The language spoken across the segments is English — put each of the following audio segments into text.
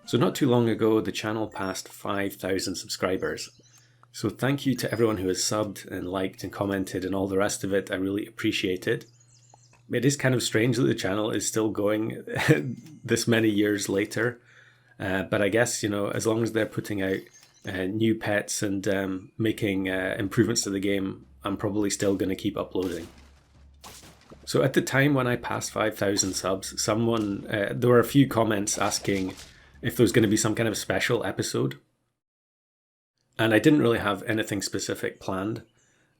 So not too long ago, the channel passed 5,000 subscribers. So thank you to everyone who has subbed and liked and commented and all the rest of it. I really appreciate it. It is kind of strange that the channel is still going this many years later. But I guess, as long as they're putting out new pets and making improvements to the game, I'm probably still going to keep uploading. So at the time when I passed 5,000 subs, there were a few comments asking if there was going to be some kind of special episode. And I didn't really have anything specific planned.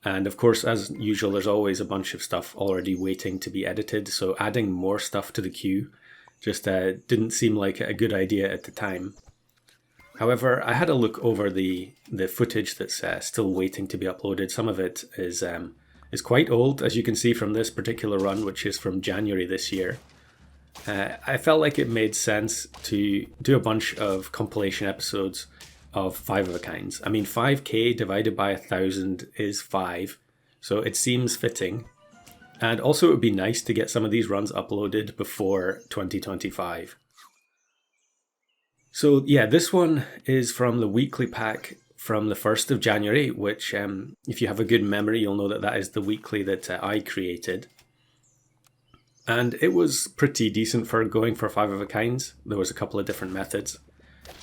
And of course, as usual, there's always a bunch of stuff already waiting to be edited. So adding more stuff to the queue just didn't seem like a good idea at the time. However, I had a look over the footage that's still waiting to be uploaded. Some of it is quite old, as you can see from this particular run, which is from January this year. I felt like it made sense to do a bunch of compilation episodes of 5 of a kinds. I mean, 5k divided by 1,000 is 5, so it seems fitting. And also it would be nice to get some of these runs uploaded before 2025. So yeah, this one is from the weekly pack from the 1st of January, which if you have a good memory, you'll know that that is the weekly that I created. And it was pretty decent for going for 5 of a kinds. There was a couple of different methods.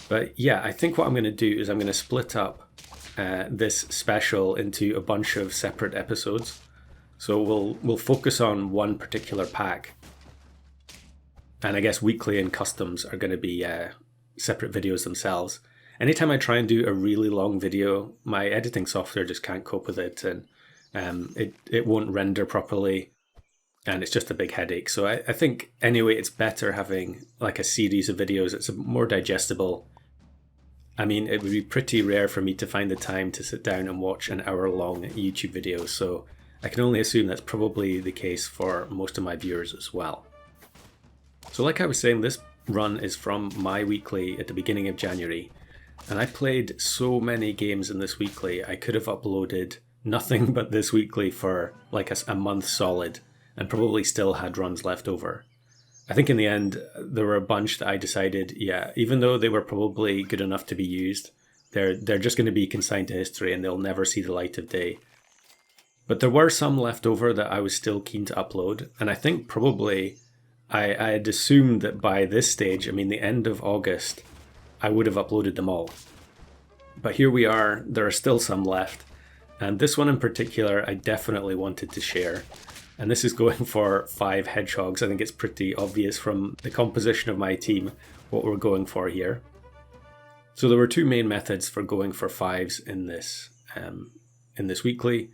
But yeah, I think what I'm going to do is I'm going to split up this special into a bunch of separate episodes. So we'll focus on one particular pack. And I guess weekly and customs are going to be separate videos themselves. Anytime I try and do a really long video, my editing software just can't cope with it, and it won't render properly. And it's just a big headache. So I think, anyway, it's better having like a series of videos. It's more digestible. I mean, it would be pretty rare for me to find the time to sit down and watch an hour-long YouTube video. So I can only assume that's probably the case for most of my viewers as well. So like I was saying, this run is from my weekly at the beginning of January. And I played so many games in this weekly, I could have uploaded nothing but this weekly for like a month solid, and probably still had runs left over. I think in the end, there were a bunch that I decided, yeah, even though they were probably good enough to be used, they're just going to be consigned to history and they'll never see the light of day. But there were some left over that I was still keen to upload, and I think probably I had assumed that by this stage, I mean the end of August, I would have uploaded them all. But here we are, there are still some left, and this one in particular I definitely wanted to share. And this is going for 5 hedgehogs. I think it's pretty obvious from the composition of my team what we're going for here. So there were 2 main methods for going for 5s in this weekly.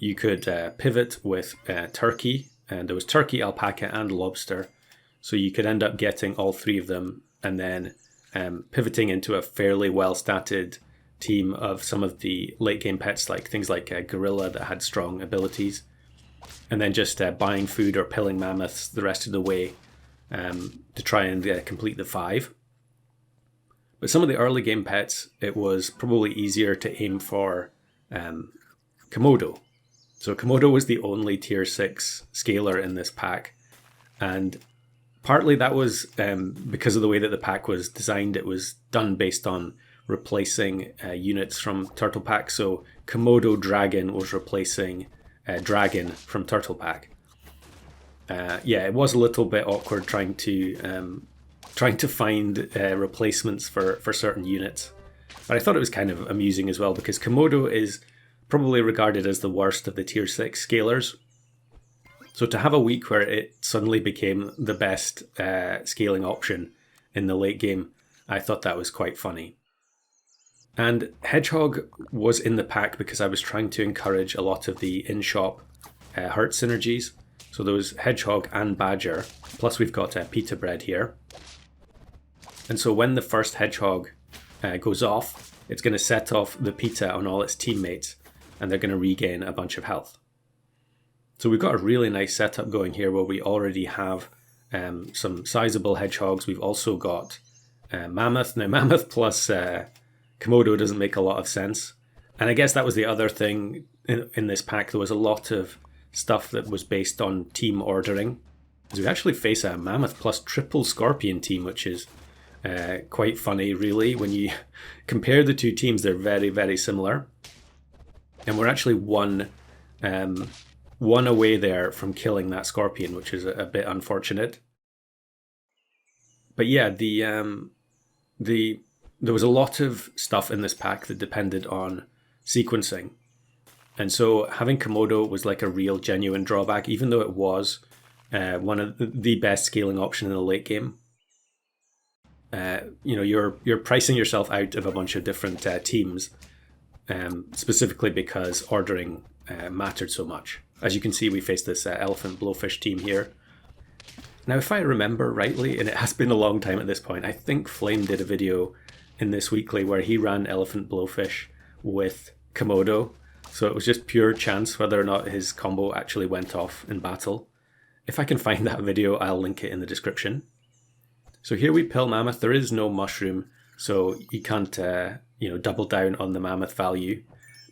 You could pivot with turkey, and there was turkey, alpaca, and lobster. So you could end up getting all 3 of them, and then pivoting into a fairly well-statted team of some of the late game pets, like things like a gorilla that had strong abilities. And then just buying food or pilling mammoths the rest of the way to try and complete the 5. But some of the early game pets, it was probably easier to aim for komodo. So komodo was the only tier 6 scaler in this pack. And partly that was because of the way that the pack was designed. It was done based on replacing units from Turtle Pack. So Komodo Dragon was replacing Dragon from Turtle Pack. Yeah, it was a little bit awkward trying to find replacements for certain units. But I thought it was kind of amusing as well, because Komodo is probably regarded as the worst of the tier 6 scalers. So to have a week where it suddenly became the best scaling option in the late game, I thought that was quite funny. And Hedgehog was in the pack because I was trying to encourage a lot of the in-shop hurt synergies. So there was Hedgehog and Badger, plus we've got Pita Bread here. And so when the first Hedgehog goes off, it's going to set off the Pita on all its teammates, and they're going to regain a bunch of health. So we've got a really nice setup going here where we already have some sizable Hedgehogs. We've also got Mammoth. Now Mammoth plus Komodo doesn't make a lot of sense. And I guess that was the other thing in this pack. There was a lot of stuff that was based on team ordering. So we actually face a Mammoth plus triple Scorpion team, which is quite funny, really. When you compare the two teams, they're very, very similar. And we're actually one away there from killing that scorpion, which is a bit unfortunate. But yeah, there was a lot of stuff in this pack that depended on sequencing. And so having Komodo was like a real genuine drawback, even though it was one of the best scaling option in the late game. You're pricing yourself out of a bunch of different teams, specifically because ordering mattered so much. As you can see, we faced this elephant blowfish team here. Now, if I remember rightly, and it has been a long time at this point, I think Flame did a video in this weekly where he ran elephant blowfish with Komodo. So it was just pure chance whether or not his combo actually went off in battle. If I can find that video, I'll link it in the description. So here we pill mammoth. There is no mushroom, so you can't double down on the mammoth value.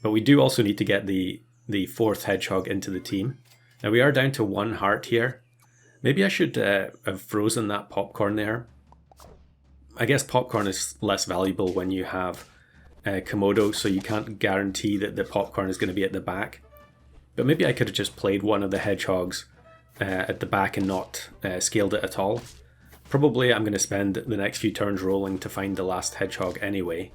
But we do also need to get the fourth hedgehog into the team. Now we are down to 1 heart here. Maybe I should have frozen that popcorn there. I guess popcorn is less valuable when you have Komodo, so you can't guarantee that the popcorn is going to be at the back. But maybe I could have just played one of the hedgehogs at the back and not scaled it at all. Probably I'm going to spend the next few turns rolling to find the last hedgehog anyway.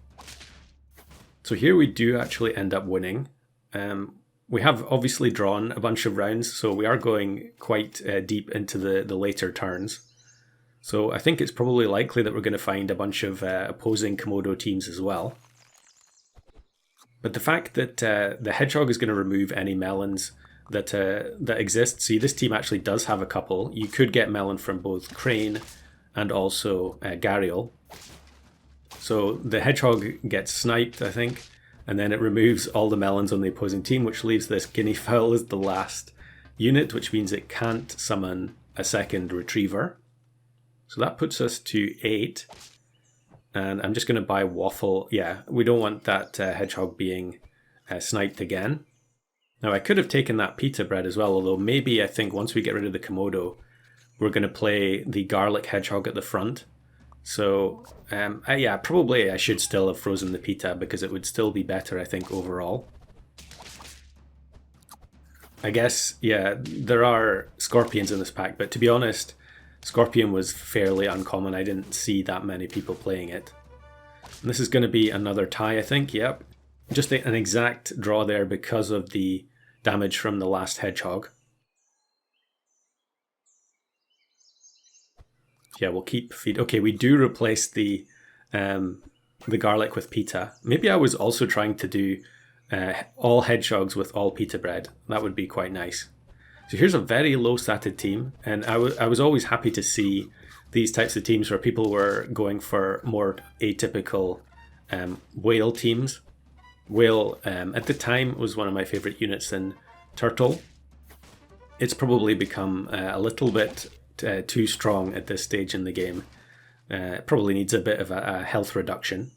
So here we do actually end up winning. We have obviously drawn a bunch of rounds, so we are going quite deep into the later turns. So I think it's probably likely that we're going to find a bunch of opposing Komodo teams as well. But the fact that the hedgehog is going to remove any melons that exist. See, this team actually does have a couple. You could get melon from both Crane and also Gharial. So the hedgehog gets sniped, I think, and then it removes all the melons on the opposing team, which leaves this guinea fowl as the last unit, which means it can't summon a second retriever. So that puts us to 8. And I'm just going to buy Waffle. Yeah, we don't want that hedgehog being sniped again. Now, I could have taken that pita bread as well, although maybe I think once we get rid of the Komodo, we're going to play the garlic hedgehog at the front. So, yeah, probably I should still have frozen the pita because it would still be better, I think, overall. I guess, yeah, there are scorpions in this pack, but to be honest, scorpion was fairly uncommon. I didn't see that many people playing it. And this is going to be another tie, I think, yep. Just an exact draw there because of the damage from the last hedgehog. Yeah, we'll keep feed. Okay, we do replace the garlic with pita. Maybe I was also trying to do all hedgehogs with all pita bread. That would be quite nice. So here's a very low-statted team, and I was always happy to see these types of teams where people were going for more atypical whale teams. Whale, at the time, was one of my favourite units in Turtle. It's probably become a little bit too strong at this stage in the game. It probably needs a bit of a health reduction.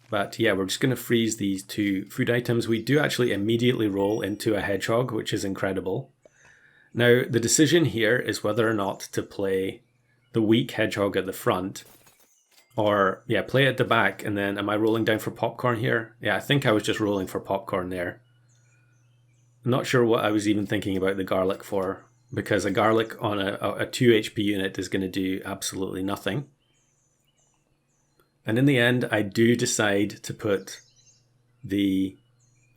But yeah, we're just going to freeze these 2 food items. We do actually immediately roll into a hedgehog, which is incredible. Now, the decision here is whether or not to play the weak hedgehog at the front, or yeah, play it at the back, and then am I rolling down for popcorn here? Yeah, I think I was just rolling for popcorn there. I'm not sure what I was even thinking about the garlic for, because a garlic on a 2 HP unit is going to do absolutely nothing. And in the end, I do decide to put the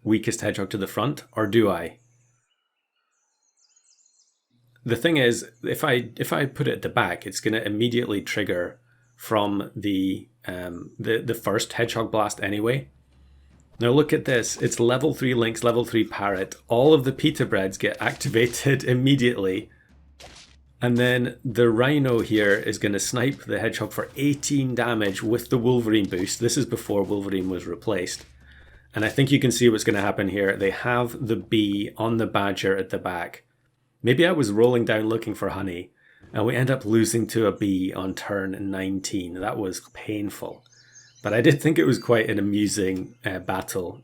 weakest hedgehog to the front, or do I? The thing is, if I put it at the back, it's going to immediately trigger from the first hedgehog blast anyway. Now look at this, it's level 3 lynx, level 3 parrot. All of the pita breads get activated immediately. And then the rhino here is going to snipe the hedgehog for 18 damage with the Wolverine boost. This is before Wolverine was replaced. And I think you can see what's going to happen here. They have the bee on the badger at the back. Maybe I was rolling down looking for honey, and we end up losing to a bee on turn 19. That was painful. But I did think it was quite an amusing battle.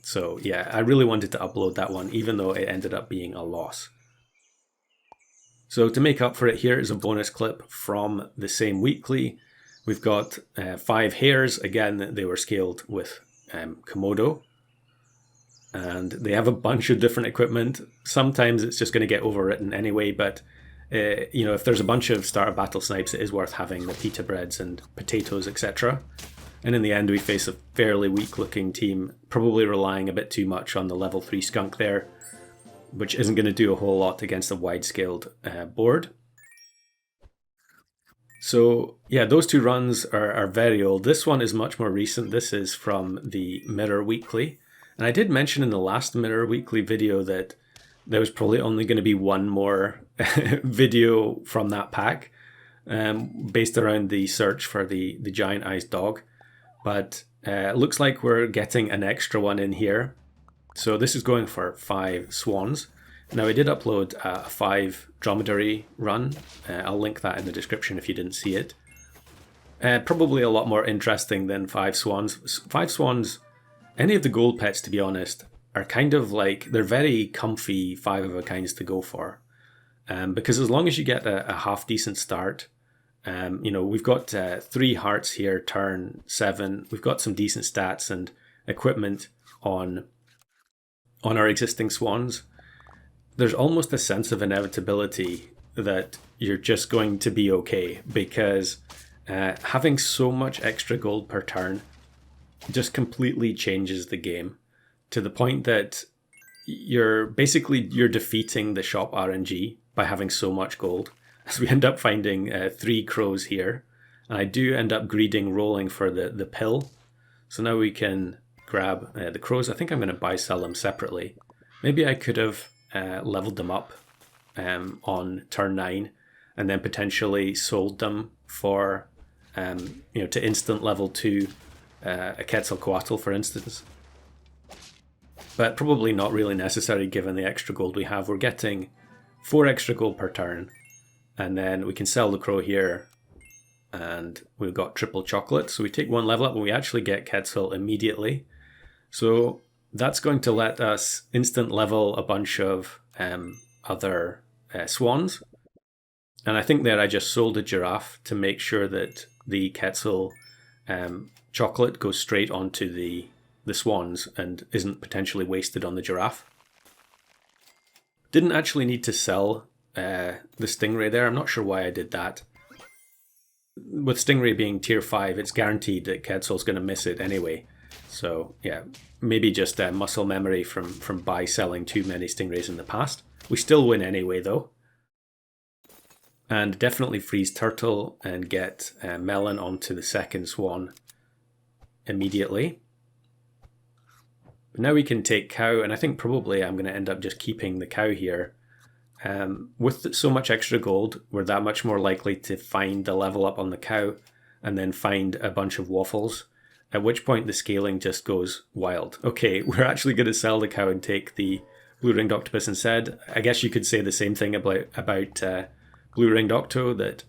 So yeah, I really wanted to upload that one, even though it ended up being a loss. So to make up for it, here is a bonus clip from the same weekly. We've got 5 hares. Again, they were scaled with komodo. And they have a bunch of different equipment. Sometimes it's just going to get overwritten anyway, but if there's a bunch of starter battle snipes, it is worth having the pita breads and potatoes, etc. And in the end, we face a fairly weak-looking team, probably relying a bit too much on the level 3 skunk there, which isn't going to do a whole lot against a wide-scaled board. So yeah, those 2 runs are very old. This one is much more recent. This is from the Mirror Weekly. And I did mention in the last Mirror Weekly video that there was probably only going to be one more video from that pack, based around the search for the giant-eyed dog. But it looks like we're getting an extra one in here. So this is going for 5 swans. Now I did upload a 5 dromedary run. I'll link that in the description if you didn't see it. Probably a lot more interesting than 5 swans. 5 swans, any of the gold pets to be honest, are kind of like, they're very comfy 5 of a kinds to go for. Because as long as you get a half decent start, we've got 3 hearts here, turn 7. We've got some decent stats and equipment on our existing swans. There's almost a sense of inevitability that you're just going to be okay, because having so much extra gold per turn just completely changes the game, to the point that you're defeating the shop RNG by having so much gold. So we end up finding 3 crows here, and I do end up greeding rolling for the pill. So now we can grab the crows. I think I'm going to sell them separately. Maybe I could have leveled them up on turn 9 and then potentially sold them for to instant level 2 a Quetzalcoatl, for instance. But probably not really necessary given the extra gold we have. We're getting 4 extra gold per turn, and then we can sell the crow here, and we've got triple chocolate. So we take 1 level up and we actually get Quetzal immediately. So that's going to let us instant level a bunch of other swans. And I think there I just sold a giraffe to make sure that the Quetzal chocolate goes straight onto the swans and isn't potentially wasted on the giraffe. Didn't actually need to sell the stingray there. I'm not sure why I did that. With stingray being tier 5, it's guaranteed that Quetzal's going to miss it anyway. So yeah, maybe just muscle memory from selling too many stingrays in the past. We still win anyway though. And definitely freeze turtle and get melon onto the second swan immediately. But now we can take cow, and I think probably I'm going to end up just keeping the cow here. With so much extra gold, we're that much more likely to find the level up on the cow and then find a bunch of waffles, at which point the scaling just goes wild. Okay, we're actually going to sell the cow and take the blue-ringed octopus instead. I guess you could say the same thing about blue-ringed octo, that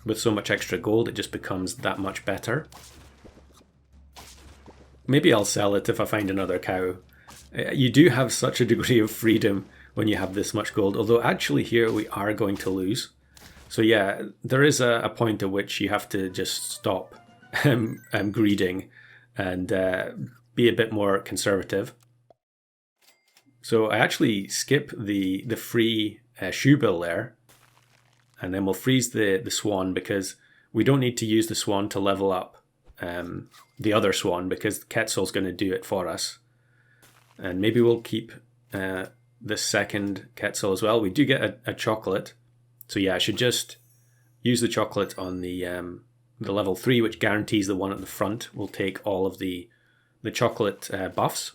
with so much extra gold it just becomes that much better. Maybe I'll sell it if I find another cow. You do have such a degree of freedom when you have this much gold, although actually here we are going to lose. So yeah, there is a point at which you have to just stop greeding and be a bit more conservative. So I actually skip the free shoe bill there, and then we'll freeze the swan, because we don't need to use the swan to level up the other swan, because Quetzal's going to do it for us. And maybe we'll keep the second Quetzal as well. We do get a chocolate, so yeah, I should just use the chocolate on the level 3, which guarantees the one at the front will take all of the chocolate buffs.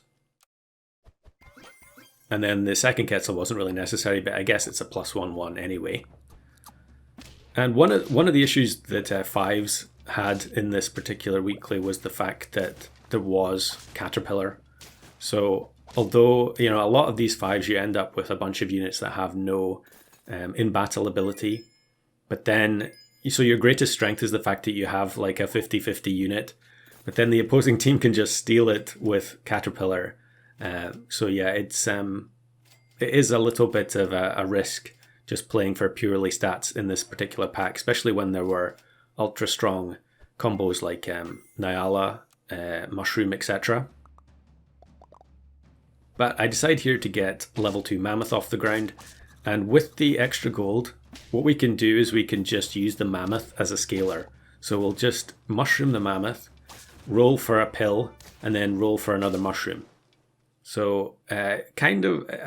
And then the second Quetzal wasn't really necessary, but I guess it's a +1/1 anyway. And one of the issues that 5s had in this particular weekly was the fact that there was Caterpillar. So although, a lot of these 5s, you end up with a bunch of units that have no in-battle ability, but then, so your greatest strength is the fact that you have like a 50-50 unit, but then the opposing team can just steal it with Caterpillar. So yeah, it is a little bit of a risk just playing for purely stats in this particular pack, especially when there were ultra strong combos like Nyala, Mushroom, etc. But I decide here to get level 2 Mammoth off the ground, and with the extra gold, what we can do is we can just use the Mammoth as a scaler. So we'll just mushroom the Mammoth, roll for a pill, and then roll for another mushroom. So I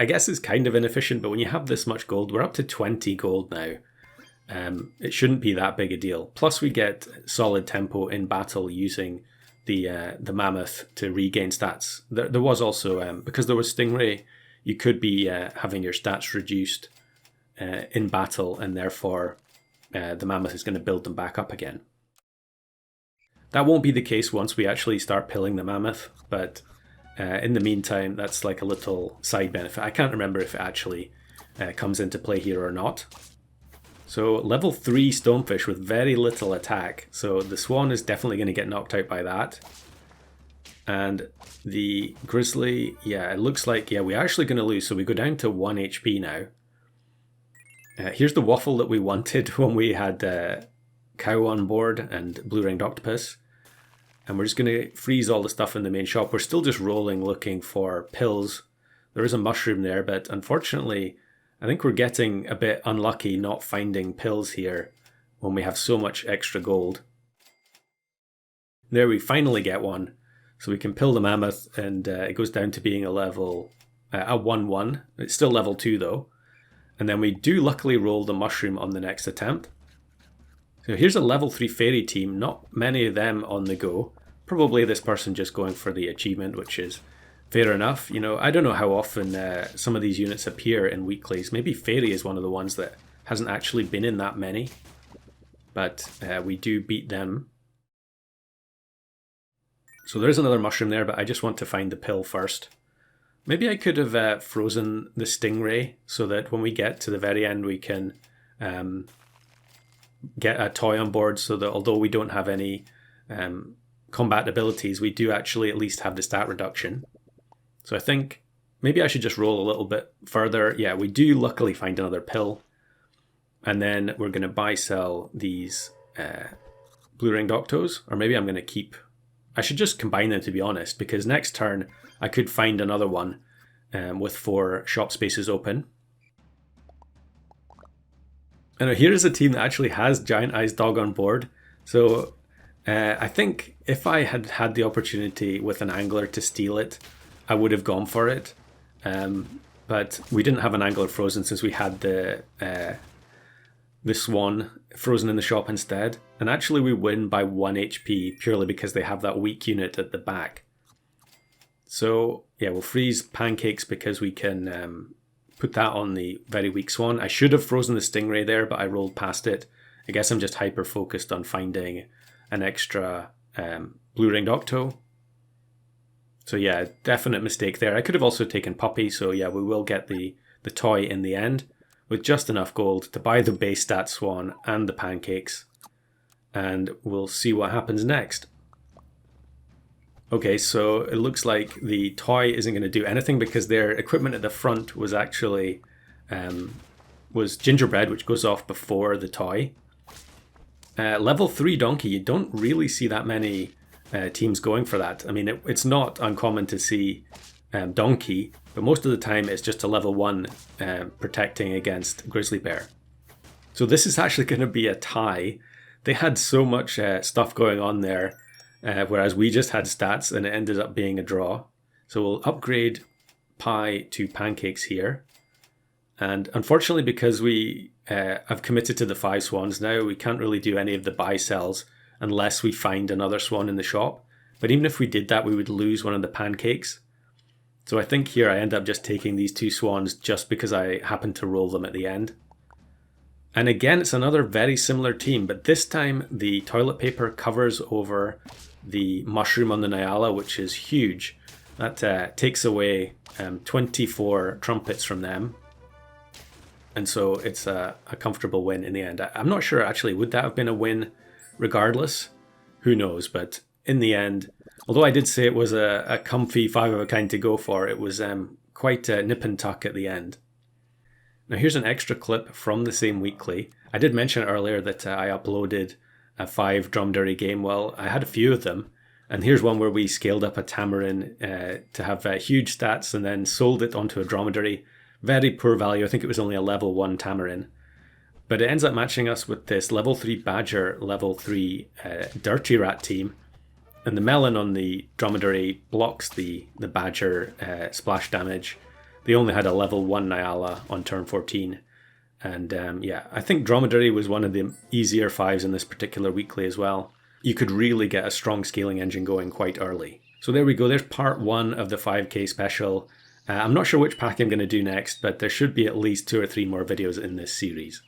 guess it's kind of inefficient, but when you have this much gold, we're up to 20 gold now. It shouldn't be that big a deal. Plus we get solid tempo in battle using the Mammoth to regain stats. There was also, because there was Stingray, you could be having your stats reduced in battle, and therefore the Mammoth is going to build them back up again. That won't be the case once we actually start pilling the Mammoth, but in the meantime, that's like a little side benefit. I can't remember if it actually comes into play here or not. So level 3 Stonefish with very little attack. So the Swan is definitely going to get knocked out by that. And the Grizzly, yeah, it looks like, yeah, we're actually going to lose. So we go down to 1 HP now. Here's the waffle that we wanted when we had Cow on board and Blue-Ringed Octopus. And we're just going to freeze all the stuff in the main shop. We're still just rolling looking for pills. There is a mushroom there, but unfortunately, I think we're getting a bit unlucky not finding pills here when we have so much extra gold. There we finally get one. So we can pill the Mammoth, and it goes down to being a level, a 1-1. It's still level 2 though. And then we do luckily roll the mushroom on the next attempt. So here's a level 3 fairy team, not many of them on the go. Probably this person just going for the achievement, which is fair enough. You know, I don't know how often some of these units appear in weeklies. Maybe fairy is one of the ones that hasn't actually been in that many. But we do beat them. So there's another mushroom there, but I just want to find the pill first. Maybe I could have frozen the Stingray so that when we get to the very end we can get a toy on board, so that although we don't have any combat abilities, we do actually at least have the stat reduction. So I think maybe I should just roll a little bit further. Yeah, we do luckily find another pill. And then we're going to buy sell these Blue-Ringed Octos, or maybe I'm going to keep... I should just combine them, to be honest, because next turn I could find another one with 4 shop spaces open. And here is a team that actually has Giant Eyes Dog on board. So I think if I had had the opportunity with an angler to steal it, I would have gone for it. But we didn't have an angler frozen since we had the Swan frozen in the shop instead. And actually we win by 1 HP purely because they have that weak unit at the back. So yeah, we'll freeze Pancakes because we can put that on the very weak Swan. I should have frozen the Stingray there, but I rolled past it. I guess I'm just hyper focused on finding an extra Blue-Ringed Octo. So yeah, definite mistake there. I could have also taken Puppy, so yeah, we will get the toy in the end with just enough gold to buy the base stat Swan and the Pancakes. And we'll see what happens next. Okay, so it looks like the toy isn't going to do anything because their equipment at the front was actually was gingerbread, which goes off before the toy. Level 3 Donkey, you don't really see that many teams going for that. I mean, it's not uncommon to see Donkey, but most of the time it's just a level 1 protecting against Grizzly Bear. So this is actually going to be a tie. They had so much stuff going on there, whereas we just had stats, and it ended up being a draw. So we'll upgrade Pie to Pancakes here. And unfortunately, because we have committed to the 5 swans now, we can't really do any of the buy sells unless we find another swan in the shop. But even if we did that, we would lose one of the Pancakes. So I think here I end up just taking these 2 swans just because I happen to roll them at the end. And again, it's another very similar team, but this time the toilet paper covers over the mushroom on the Nyala, which is huge. That takes away 24 trumpets from them. And so it's a comfortable win in the end. I'm not sure, actually, would that have been a win regardless? Who knows? But in the end, although I did say it was a comfy 5 of a kind to go for, it was quite a nip and tuck at the end. Now here's an extra clip from the same weekly. I did mention earlier that I uploaded a 5 dromedary game. Well, I had a few of them. And here's one where we scaled up a tamarin to have huge stats and then sold it onto a dromedary. Very poor value. I think it was only a level 1 tamarin. But it ends up matching us with this level 3 badger, level 3 dirty rat team. And the melon on the dromedary blocks the badger splash damage. They only had a level 1 Nyala on turn 14. And yeah, I think dromedary was one of the easier 5s in this particular weekly as well. You could really get a strong scaling engine going quite early. So there we go, there's part 1 of the 5k special. I'm not sure which pack I'm going to do next, but there should be at least 2 or 3 more videos in this series.